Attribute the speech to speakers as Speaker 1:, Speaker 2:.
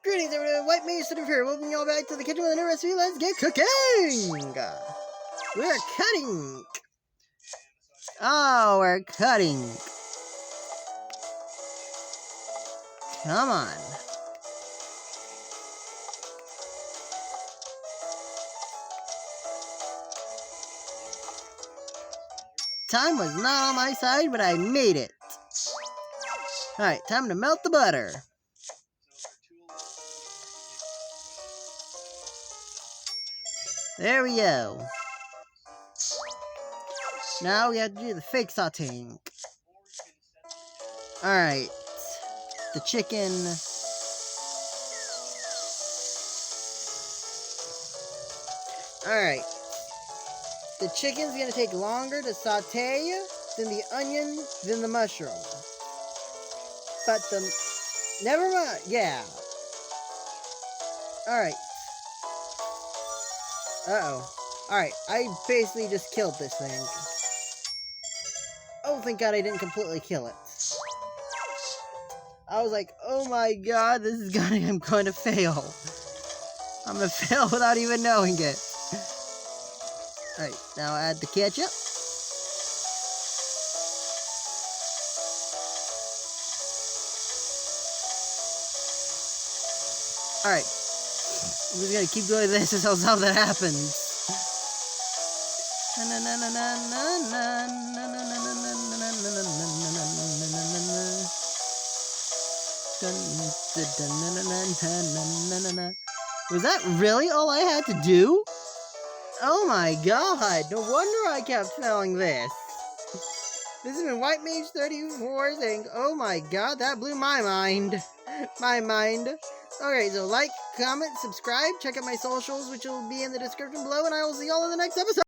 Speaker 1: Greetings everyone, White Mage City here, welcoming y'all back to the kitchen with a new recipe. Let's get cooking! We're cutting! Oh, we're cutting! Come on. Time was not on my side, but I made it. Alright, time to melt the butter. There we go. Now we have to do the fake sauteing. Alright. The chicken. Alright. The chicken's gonna take longer to saute than the onion, than the mushroom. But the... Never mind. Yeah. Alright. Uh-oh. Alright, I basically just killed this thing. Oh, thank God I didn't completely kill it. I was like, oh my God, this is gonna... I'm going to fail. I'm gonna fail without even knowing it. Alright, now add the ketchup. Alright. I'm just gonna keep doing this until something happens. Was that really all I had to do? Oh my God, no wonder I kept failing this. This has been White Mage 34 saying, oh my God, that blew my mind. My mind. Okay, so like, comment, subscribe, check out my socials, which will be in the description below, and I will see y'all in the next episode.